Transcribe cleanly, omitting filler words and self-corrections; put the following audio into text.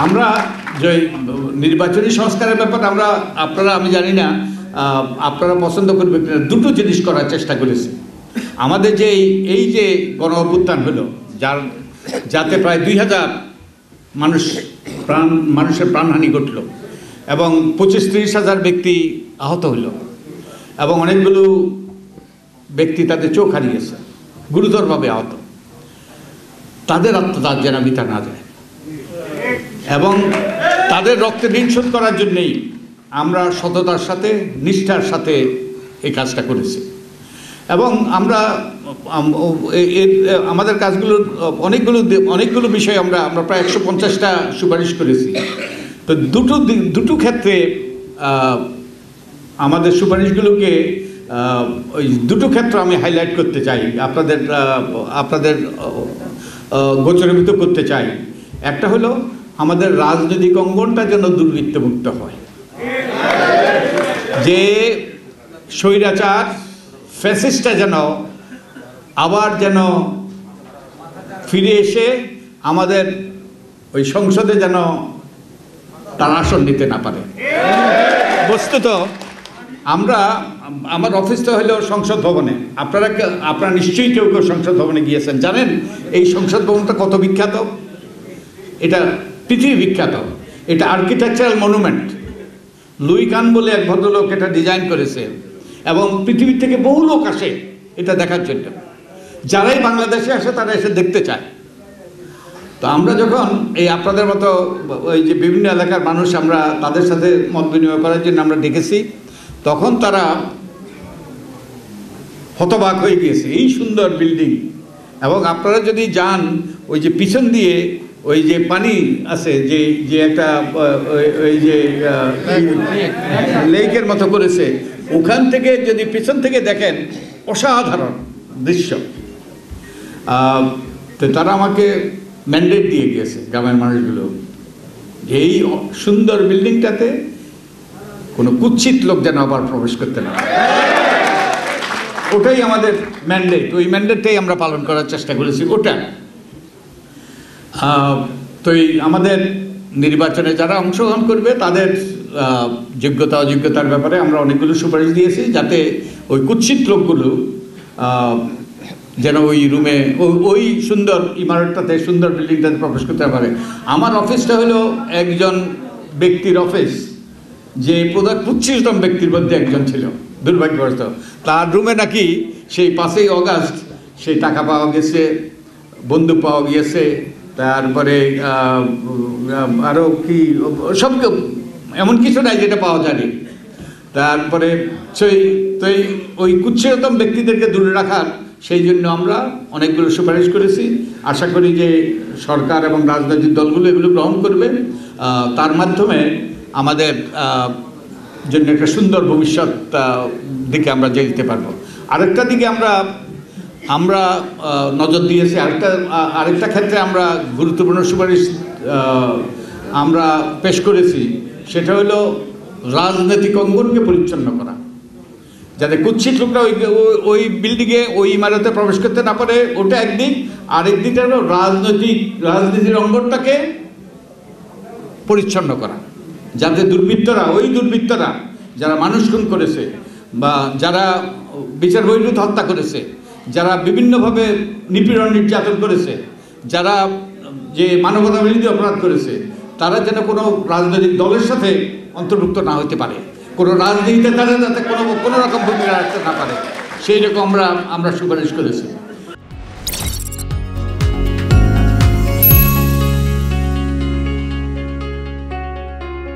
আমরা যে নির্বাচনী সংস্কারের ব্যাপারে আপনারা আমি জানি না আপনারা পছন্দ করবেন কিনা, দুটো জিনিস করার চেষ্টা করেছি। আমাদের যে এই যে গণ অভ্যুত্থান হলো, যাতে প্রায় 2000 মানুষের প্রাণহানি ঘটল এবং 25-30 হাজার ব্যক্তি আহত হইল এবং অনেকগুলো ব্যক্তি তাদের চোখ হারিয়েছে, গুরুতরভাবে আহত। তাদের আত্মদান যেন বৃথা না যায় এবং তাদের রক্তে ঋণ শোধ করার জন্যেই আমরা সততার সাথে, নিষ্ঠার সাথে এই কাজটা করেছি এবং আমাদের কাজগুলোর অনেকগুলো বিষয় আমরা প্রায় 150টা সুপারিশ করেছি। তো দুটো ক্ষেত্রে আমাদের সুপারিশগুলোকে ওই দুটো ক্ষেত্র আমি হাইলাইট করতে চাই, আপনাদের গোচরীভূত করতে চাই। একটা হলো আমাদের রাজনৈতিক অঙ্গনটা যেন দুর্বৃত্তমুক্ত হয়, যে স্বৈরাচার ফ্যাসিস্টটা যেন ফিরে এসে আমাদের ওই সংসদে যেন তার আসন নিতে না পারে। বস্তুত আমার অফিসটা হলো সংসদ ভবনে। আপনারা নিশ্চয়ই কেউ সংসদ ভবনে গিয়েছেন, জানেন এই সংসদ ভবনটা কত বিখ্যাত। এটা পৃথিবী বিখ্যাত, এটা আর্কিটেকচারাল মনুমেন্ট। লুই কান বলে এক ভদ্রলোক এটা ডিজাইন করেছে এবং পৃথিবীর থেকে বহু লোক আসে এটা দেখার জন্য। যারাই বাংলাদেশে আসে তারা এসে দেখতে চায়। তো আমরা যখন এই আপনাদের মতো ওই যে বিভিন্ন এলাকার মানুষ আমরা তাদের সাথে মত বিনিময় করার জন্য আমরা ডেকেছি, তখন তারা হতবাক হয়ে গিয়েছে। এই সুন্দর বিল্ডিং, এবং আপনারা যদি যান ওই যে পিছন দিয়ে ওই যে পানি আছে, যে একটা ওই যে লেকের মতো করেছে, ওখান থেকে যদি পিছন থেকে দেখেন অসাধারণ দৃশ্য। তো তারা আমাকে ম্যান্ডেট দিয়ে গিয়েছে, গ্রামের মানুষগুলো, এই সুন্দর বিল্ডিংটাতে কোনো কুৎসিত লোক যেন আবার প্রবেশ করতে না। ওটাই আমাদের ম্যান্ডেট, ওই ম্যান্ডেটটাই আমরা পালন করার চেষ্টা করেছি। ওটা তো আমাদের নির্বাচনে যারা অংশগ্রহণ করবে তাদের যোগ্যতা অযোগ্যতার ব্যাপারে আমরা অনেকগুলো সুপারিশ দিয়েছি, যাতে ওই কুৎসিত লোকগুলো যেন ওই রুমে ওই সুন্দর ইমারতটাতে, সুন্দর বিল্ডিংটাতে প্রবেশ করতে পারে। আমার অফিসটা হলো একজন ব্যক্তির অফিস, যে প্রধান 25তম ব্যক্তির মধ্যে একজন ছিল, দুর্ভাগ্যবশত। তার রুমে নাকি সেই 5ই অগাস্ট সেই টাকা পাওয়া গেছে, বন্দুক পাওয়া গিয়েছে, তারপরে আরও কি সব এমন কিছু নাই যেটা পাওয়া যায়নি। তারপরে ওই কুৎসিততম ব্যক্তিদেরকে দূরে রাখার সেই জন্য আমরা অনেকগুলো সুপারিশ করেছি। আশা করি যে সরকার এবং রাজনৈতিক দলগুলো এগুলো গ্রহণ করবে, তার মাধ্যমে আমাদের জন্য একটা সুন্দর ভবিষ্যৎ দিকে আমরা যেতে পারবো। আরেকটা দিকে আমরা নজর দিয়েছি, আরেকটা ক্ষেত্রে আমরা গুরুত্বপূর্ণ সুপারিশ আমরা পেশ করেছি, সেটা হলো রাজনৈতিক অঙ্গনকে পরিচ্ছন্ন করা, যাতে কুৎসিত লোকরা ওই বিল্ডিংয়ে, ওই ইমারতে প্রবেশ করতে না পারে। ওটা একদিক। আরেক দিকটা হলো রাজনীতির অঙ্গনটাকে পরিচ্ছন্ন করা, যাতে দুর্বৃত্তরা যারা মানুষ খুন করেছে, বা যারা বিচার বহির্ভূত হত্যা করেছে, যারা বিভিন্নভাবে নিপীড়ন নির্যাতন করেছে, যারা যে মানবতা বিরোধী অপরাধ করেছে, তারা যেন কোনো রাজনৈতিক দলের সাথে অন্তর্ভুক্ত না হতে পারে, কোনো রাজনীতিতে তারা যাতে কোনো রকম ভূমিকা রাখতে না পারে, সেই রকম আমরা সুপারিশ করেছি।